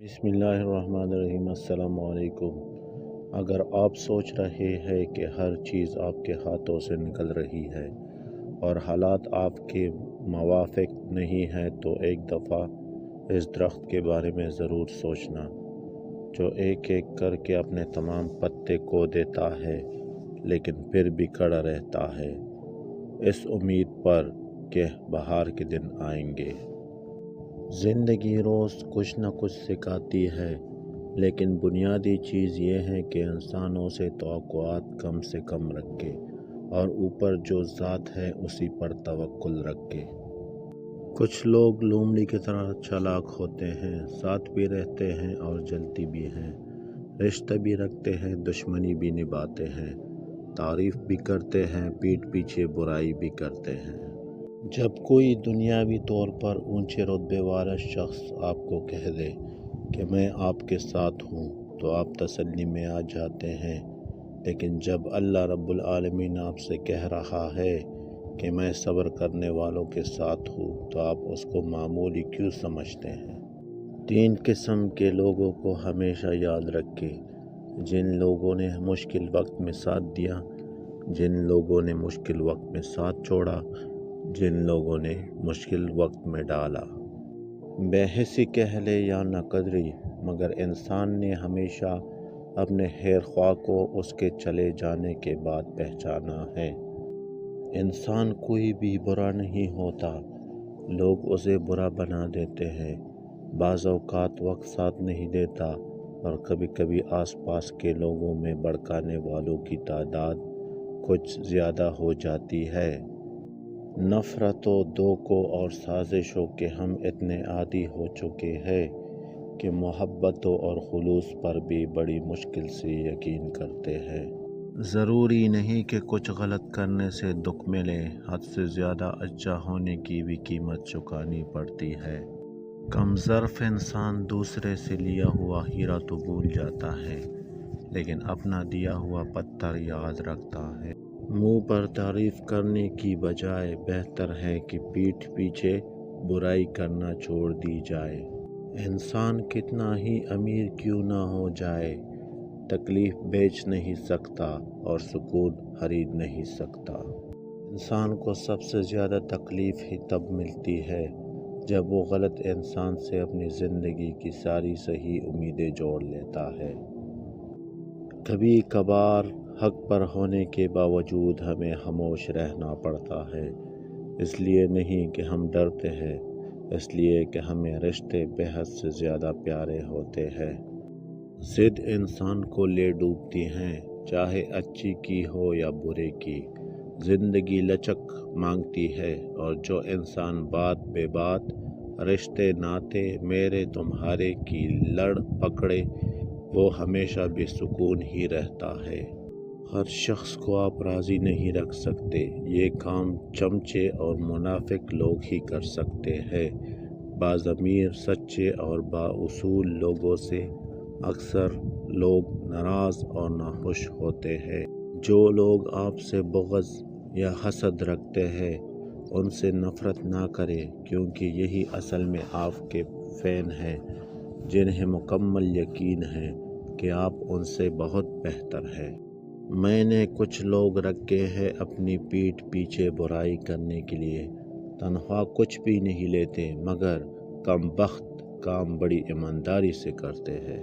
بسم اللہ الرحمن الرحیم۔ السلام علیکم۔ اگر آپ سوچ رہے ہیں کہ ہر چیز آپ کے ہاتھوں سے نکل رہی ہے اور حالات آپ کے موافق نہیں ہیں تو ایک دفعہ اس درخت کے بارے میں ضرور سوچنا جو ایک ایک کر کے اپنے تمام پتے کھو دیتا ہے لیکن پھر بھی کھڑا رہتا ہے اس امید پر کہ بہار کے دن آئیں گے۔ زندگی روز کچھ نہ کچھ سکھاتی ہے، لیکن بنیادی چیز یہ ہے کہ انسانوں سے توقعات کم سے کم رکھے اور اوپر جو ذات ہے اسی پر توکل رکھے۔ کچھ لوگ لومڑی کی طرح چالاک ہوتے ہیں، ساتھ بھی رہتے ہیں اور جلتی بھی ہیں، رشتہ بھی رکھتے ہیں، دشمنی بھی نبھاتے ہیں، تعریف بھی کرتے ہیں، پیٹھ پیچھے برائی بھی کرتے ہیں۔ جب کوئی دنیاوی طور پر اونچے رتبے والا شخص آپ کو کہہ دے کہ میں آپ کے ساتھ ہوں تو آپ تسلی میں آ جاتے ہیں، لیکن جب اللہ رب العالمین آپ سے کہہ رہا ہے کہ میں صبر کرنے والوں کے ساتھ ہوں تو آپ اس کو معمولی کیوں سمجھتے ہیں؟ 3 قسم کے لوگوں کو ہمیشہ یاد رکھیں: جن لوگوں نے مشکل وقت میں ساتھ دیا، جن لوگوں نے مشکل وقت میں ساتھ چھوڑا، جن لوگوں نے مشکل وقت میں ڈالا۔ بے حسی کہہ لے یا نہ قدری، مگر انسان نے ہمیشہ اپنے خیر خواہ کو اس کے چلے جانے کے بعد پہچانا ہے۔ انسان کوئی بھی برا نہیں ہوتا، لوگ اسے برا بنا دیتے ہیں۔ بعض اوقات وقت ساتھ نہیں دیتا اور کبھی کبھی آس پاس کے لوگوں میں بھڑکانے والوں کی تعداد کچھ زیادہ ہو جاتی ہے۔ نفرتوں، دھوکوں اور سازشوں کے ہم اتنے عادی ہو چکے ہیں کہ محبتوں اور خلوص پر بھی بڑی مشکل سے یقین کرتے ہیں۔ ضروری نہیں کہ کچھ غلط کرنے سے دکھ ملے، حد سے زیادہ اچھا ہونے کی بھی قیمت چکانی پڑتی ہے۔ کم ظرف انسان دوسرے سے لیا ہوا ہیرا تو بھول جاتا ہے، لیکن اپنا دیا ہوا پتھر یاد رکھتا ہے۔ منہ پر تعریف کرنے کی بجائے بہتر ہے کہ پیٹھ پیچھے برائی کرنا چھوڑ دی جائے۔ انسان کتنا ہی امیر کیوں نہ ہو جائے، تکلیف بیچ نہیں سکتا اور سکون خرید نہیں سکتا۔ انسان کو سب سے زیادہ تکلیف ہی تب ملتی ہے جب وہ غلط انسان سے اپنی زندگی کی ساری صحیح امیدیں جوڑ لیتا ہے۔ کبھی کبھار حق پر ہونے کے باوجود ہمیں خاموش رہنا پڑتا ہے، اس لیے نہیں کہ ہم ڈرتے ہیں، اس لیے کہ ہمیں رشتے بے حد سے زیادہ پیارے ہوتے ہیں۔ ضد انسان کو لے ڈوبتی ہیں، چاہے اچھی کی ہو یا برے کی۔ زندگی لچک مانگتی ہے اور جو انسان بات بے بات رشتے ناطے میرے تمہارے کی لڑ پکڑے وہ ہمیشہ بے سکون ہی رہتا ہے۔ ہر شخص کو آپ راضی نہیں رکھ سکتے، یہ کام چمچے اور منافق لوگ ہی کر سکتے ہیں۔ بعض امیر، سچے اور بااصول لوگوں سے اکثر لوگ ناراض اور ناخوش ہوتے ہیں۔ جو لوگ آپ سے بغض یا حسد رکھتے ہیں ان سے نفرت نہ کریں، کیونکہ یہی اصل میں آپ کے فین ہیں جنہیں مکمل یقین ہے کہ آپ ان سے بہت بہتر ہیں۔ میں نے کچھ لوگ رکھے ہیں اپنی پیٹھ پیچھے برائی کرنے کے لیے، تنخواہ کچھ بھی نہیں لیتے مگر کم بخت کام بڑی ایمانداری سے کرتے ہیں۔